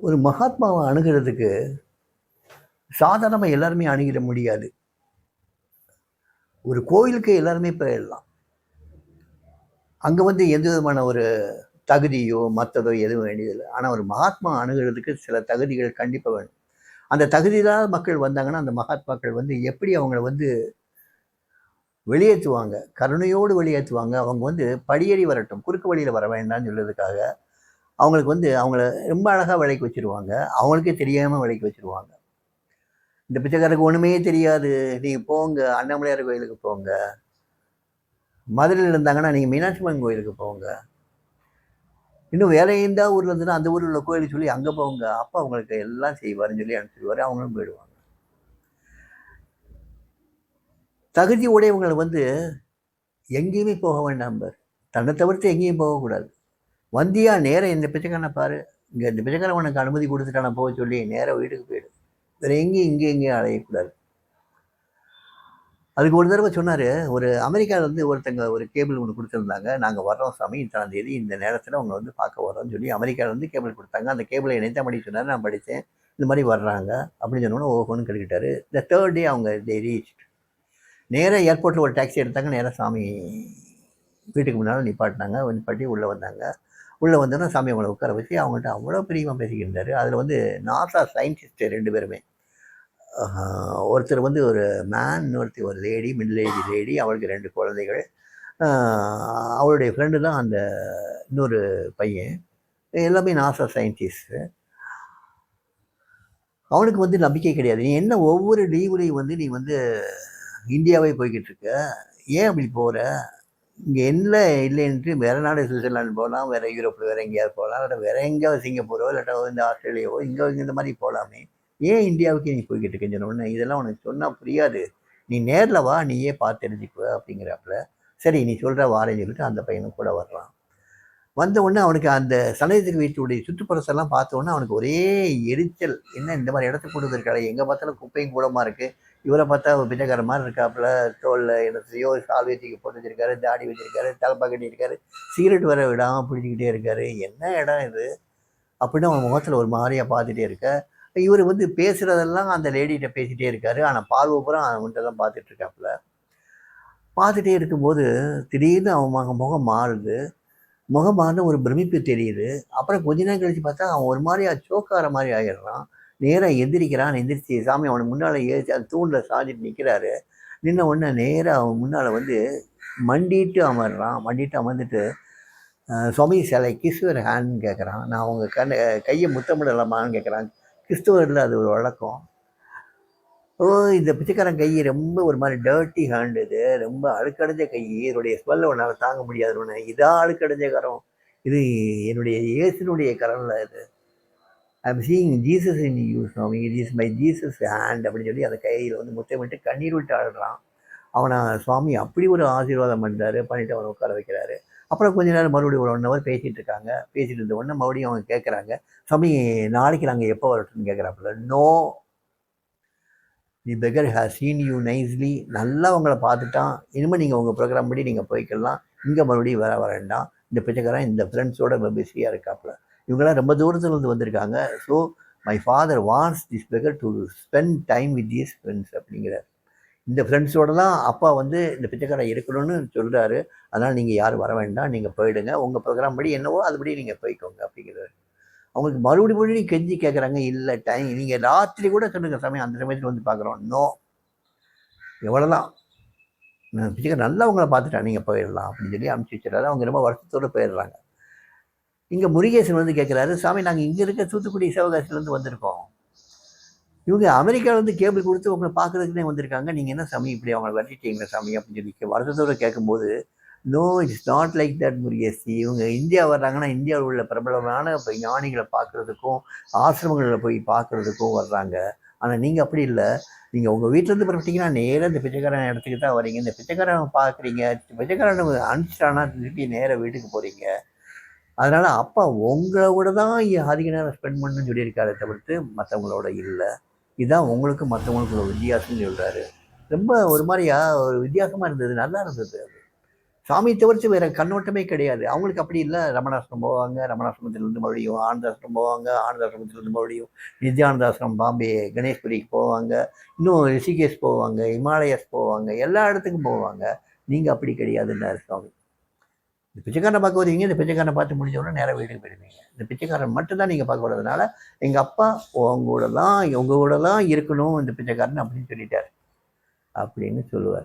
ஒரு மகாத்மாவை அணுகிறதுக்கு சாதாரணமாக எல்லாருமே அணுகிட முடியாது. ஒரு கோயிலுக்கு எல்லாருமே போயிடலாம். அங்கே வந்து எந்த விதமான ஒரு தகுதியோ மற்றதோ எதுவும் வேண்டியதில்லை. ஆனால் ஒரு மகாத்மா அணுகிறதுக்கு சில தகுதிகள் கண்டிப்பாக வேணும். அந்த தகுதியில்லாத மக்கள் வந்தாங்கன்னா அந்த மகாத்மாக்கள் வந்து எப்படி அவங்கள வந்து வெளியேற்றுவாங்க, கருணையோடு வெளியேற்றுவாங்க. அவங்க வந்து படியேறி வரட்டும், குறுக்கு வழியில் வர வேண்டாம்னு சொல்றதுக்காக அவங்களுக்கு வந்து அவங்கள ரொம்ப அழகாக விலைக்கு வச்சுருவாங்க. அவங்களுக்கே தெரியாமல் விலைக்கு வச்சுருவாங்க. இந்த பிச்சைக்காரருக்கு ஒன்றுமே தெரியாது, நீங்கள் போங்க அண்ணாமலையார் கோயிலுக்கு போங்க, மதுரையில் இருந்தாங்கன்னா நீங்கள் மீனாட்சி அம்மன் கோயிலுக்கு போங்க, இன்னும் வேற எந்த ஊரில் இருந்துன்னா அந்த ஊரில் உள்ள கோயிலுக்கு சொல்லி அங்கே போங்க, அப்போ அவங்களுக்கு எல்லாம் செய்வாருன்னு சொல்லி அனுப்பிச்சிடுவார். அவங்களும் போயிடுவாங்க. தகுதி உடையவங்களை வந்து எங்கேயுமே போக வேண்டாம் பார், தன்னை தவிர்த்து எங்கேயும் போகக்கூடாது. வந்தியா நேரம் இந்த பிச்சைக்காரனை பாரு, இங்கே இந்த பிச்சைக்காரன் உனக்கு அனுமதி கொடுத்துட்டான போக சொல்லி நேராக வீட்டுக்கு போயிடு. வேற எங்கேயும் எங்கேயும் அலையக்கூடாது. அதுக்கு ஒரு தடவை சொன்னார், ஒரு அமெரிக்காவிலேருந்து ஒருத்தங்க ஒரு கேபிள் ஒன்று கொடுத்துருந்தாங்க. நாங்கள் வர்றோம் சாமி, இத்தனாம் தேதி இந்த நேரத்தில் அவங்க வந்து பார்க்க வரோம்னு சொல்லி அமெரிக்காவிலேருந்து கேபிள் கொடுத்தாங்க. அந்த கேபிளை என்னை தான் படிக்க சொன்னார். நான் படித்தேன். இந்த மாதிரி வர்றாங்க அப்படின்னு சொன்னோன்னே ஓஹோன்னு கேட்டுக்கிட்டாரு. இந்த தேர்ட் டே அவங்க ரீச் நேராக ஏர்போர்ட்டில் ஒரு டாக்ஸி எடுத்தாங்க. நேராக சாமி வீட்டுக்கு முன்னால் நிப்பாட்டினாங்க. நிப்பாட்டி உள்ளே வந்தாங்க. உள்ளே வந்தோன்னா சாமி அவங்கள உட்கார வச்சு அவங்கள்ட்ட அவ்வளோ பிரியமாக பேசிக்கிட்டு இருந்தார். அதில் வந்து நாசா சயின்டிஸ்ட் 2 பேருமே, ஒருத்தர் வந்து ஒரு மேன், இன்னொருத்தி ஒரு லேடி, மிடில் ஏஜ் லேடி. அவளுக்கு 2 குழந்தைகள். அவளுடைய ஃப்ரெண்டு தான் அந்த இன்னொரு பையன். எல்லாமே நாசா சயின்டிஸ்ட்டு. அவனுக்கு வந்து நம்பிக்கை கிடையாது. நீ என்ன ஒவ்வொரு லீவுலையும் வந்து நீ வந்து இந்தியாவே போய்கிட்டு இருக்க, ஏன் அப்படி போகிற? இங்கே என்ன இல்லைன்ட்டு வேறு நாடு சுவிட்சர்லாந்து போகலாம், வேறு யூரோப்பில் வேறு எங்கேயாவது போகலாம், இல்லை வேறு எங்கேயாவது சிங்கப்பூரோ இல்லாட்டா இந்த ஆஸ்திரேலியாவோ இங்கே இந்த மாதிரி போகலாமே, ஏன் இந்தியாவுக்கு நீ போய்கிட்டு இருக்கேன்னு சொன்னோடனே, இதெல்லாம் உனக்கு சொன்னால் புரியாது, நீ நேரில் வா, நீயே பார்த்து தெரிஞ்சுக்குவ அப்படிங்கிறாப்புல. சரி நீ சொல்கிற வாரேன்னு சொல்லிட்டு அந்த பையனும் கூட வர்றான். வந்த உடனே அவனுக்கு அந்த சனயத்துக்கு வீட்டுடைய சுற்றுப்புறத்தெல்லாம் பார்த்த உடனே அவனுக்கு ஒரே எரிச்சல். என்ன இந்த மாதிரி இடத்துக்கு கொண்டு வந்திருக்காரு, எங்கே பார்த்தாலும் குப்பையும் கூடமாக இருக்குது, இவரை பார்த்தா ஒரு பிச்சைக்கார மாதிரி இருக்காப்புல, தோளில் என்னத்தையோ சால்வை தூக்கி போட்டு வச்சிருக்காரு, தாடி வச்சிருக்காரு, தலைப்பா கட்டியிருக்காரு, சிகரெட் வர விடாமல் பிடிச்சிக்கிட்டே இருக்காரு, என்ன இடம் இது அப்படின்னு அவன் முகத்தில் ஒரு மாதிரியாக பார்த்துட்டே இருக்க. இவர் வந்து பேசுகிறதெல்லாம் அந்த லேடிகிட்ட பேசிகிட்டே இருக்காரு. ஆனால் பார்வை பூரா அவன்கிட்ட தான் பார்த்துட்டு இருக்காப்புல. பார்த்துட்டே இருக்கும்போது திடீர்னு அவன் முகம் மாறுது. முகம் மாறின ஒரு பிரமிப்பு தெரியுது. அப்புறம் கொஞ்ச நேரம் கழிச்சு பார்த்தா அவன் ஒரு மாதிரியா சோக்கார மாதிரி ஆகிடுறான். நேராக எந்திரிக்கிறான். எந்திரிச்சு சாமி அவனுக்கு முன்னால் ஏறி அந்த தூணில் சாஞ்சிட்டு நிற்கிறாரு. நின்ன உடனே நேராக அவன் முன்னால் வந்து மண்டிட்டு அமர்றான். மண்டிட்டு அமர்ந்துட்டு சுவாமி சிலை கிறிஸ்துவர் ஹேண்ட்னு கேட்குறான். நான் அவங்க கையை முத்தமிடலாமான்னு கேட்குறான். கிறிஸ்துவரில் அது ஒரு வழக்கம். இந்த பிச்சைக்காரன் கை ரொம்ப ஒரு மாதிரி டர்ட்டி ஹேண்ட், இது ரொம்ப அழுக்கடைஞ்ச கை, இதனுடைய ஸ்மெல்லை உன்னால் தாங்க முடியாது ஒன்று, இதான் அழுக்கடைஞ்ச கரம், இது என்னுடைய இயேசுனுடைய கரம்ல இது, I'm seeing Jesus in you swami, it is my Jesus hand அப்படின்னு சொல்லி அந்த கையில் வந்து முத்தமிட்டு கண்ணீர் விட்டு ஆடுறான். அவனை சுவாமி அப்படி ஒரு ஆசீர்வாதம் பண்ணுறாரு. பண்ணிவிட்டு அவனை உட்கார வைக்கிறாரு. அப்புறம் கொஞ்ச நேரம் மறுபடியும் ஒரு 1 ஹவர் பேசிகிட்டு இருக்காங்க. பேசிகிட்டு இருந்த உடனே மறுபடியும் அவங்க கேட்குறாங்க, சுவாமி நாளைக்கு நாங்கள் எப்போ வரட்டும்னு கேட்குறாப்புல. No, the beggar has seen you nicely, நல்லா உங்களை பார்த்துட்டான், இனிமேல் நீங்கள் உங்கள் ப்ரோக்ராம் படி நீங்கள் போய்க்கலாம், இங்கே மறுபடியும் வர வேண்டாம். இந்த பிச்சைக்காரன் இந்த ஃப்ரெண்ட்ஸோட ரொம்ப பிஸியாக இருக்காப்புல, இவங்களாம் ரொம்ப தூரத்துலேருந்து வந்திருக்காங்க. So my father wants this beggar to spend time with these friends அப்படிங்கிறார். இந்த ஃப்ரெண்ட்ஸோட தான் அப்பா வந்து இந்த பிச்சைக்காரன் இருக்கணும்னு சொல்கிறாரு. அதனால் நீங்கள் யாரும் வர வேண்டாம், நீங்கள் போயிடுங்க, உங்கள் ப்ரோக்ராம் படி என்னவோ அதுபடி நீங்கள் போய்க்கோங்க அப்படிங்கிறாரு. அவங்களுக்கு மறுபடியும் கெஞ்சி கேட்குறாங்க, இல்லை டைம் நீங்கள் ராத்திரி கூட சொல்லுங்கள் சாமி, அந்த சமயத்தில் வந்து பார்க்குறோம். நோ, எவ்வளோதான், பிச்சைக்காரன் நல்லா உங்களை பார்த்துட்டா, நீங்கள் போயிடலாம் அப்படின்னு சொல்லி அனுப்பிச்சி வச்சுறாரு. அவங்க ரொம்ப வருஷத்தோடு போயிடுறாங்க. இங்கே முருகேசன் வந்து கேட்குறாரு, சாமி நாங்கள் இங்கே இருக்க தூத்துக்குடி சிவகாசிலேருந்து வந்திருக்கோம், இவங்க அமெரிக்காவிலேருந்து கேபிள் கொடுத்து உங்களை பார்க்குறதுக்குனே வந்திருக்காங்க, நீங்கள் என்ன சாமி இப்படி அவங்களை வரட்டிட்டீங்களா சாமி அப்படின்னு சொல்லி வருஷத்தோடு கேட்கும்போது, no it's not like that Murugesi, இவங்க இந்தியா வர்றாங்கன்னா இந்தியாவில் உள்ள பிரபலமான இப்போ ஞானிகளை பார்க்குறதுக்கும் ஆசிரமங்களில் போய் பார்க்குறதுக்கும் வர்றாங்க. ஆனால் நீங்கள் அப்படி இல்லை, நீங்கள் உங்கள் வீட்டிலேருந்து புறப்பட்டீங்கன்னா நேராக இந்த பிச்சைக்காரன் இடத்துக்கு தான் வரீங்க, இந்த பிச்சைக்காரன் பார்க்குறீங்க, பிச்சைக்காரன் அனுப்பிச்சிட்டானா திருப்பி நேராக வீட்டுக்கு போகிறீங்க. அதனால் அப்பா உங்களை விட தான் அதிக நேரம் ஸ்பெண்ட் பண்ணணும்னு சொல்லியிருக்காரு தவிர்த்து மற்றவங்களோட இல்லை. இதுதான் உங்களுக்கு மற்றவங்களுக்கு ஒரு வித்தியாசம்னு சொல்கிறாரு. ரொம்ப ஒரு மாதிரியா ஒரு வித்தியாசமாக இருந்தது, நல்லா இருந்தது அது. சாமியை தவிர்த்து வேற கண்ணோட்டமே கிடையாது. அவங்களுக்கு அப்படி இல்லை. ரமணாசிரமம் போவாங்க, ரமணாசிரமத்திலிருந்து மறுபடியும் ஆனந்தாசிரமம் போவாங்க, ஆனந்தாசிரமத்திலிருந்து மறுபடியும் நித்யானந்தாசிரமம் பாம்பே கணேஷ்புரிக்கு போவாங்க, இன்னும் ரிஷிகேஷ் போவாங்க, இமாலயஸ் போவாங்க, எல்லா இடத்துக்கும் போவாங்க. நீங்கள் அப்படி கிடையாதுன்னாரு சுவாமி. இந்த பிச்சைக்காரனை பார்க்க வருவீங்க, இந்த பிச்சைக்காரனை பார்த்து முடிஞ்ச உடனே நேராக வீட்டுக்கு போயிடுவீங்க. இந்த பிச்சைக்காரன் மட்டும் தான் நீங்கள் பார்க்க வர்றதுனால எங்கள் அப்பா உங்கள் கூட தான் இருக்கணும் இந்த பிச்சைக்காரன் அப்படின்னு சொல்லிட்டார் அப்படின்னு சொல்லுவார்.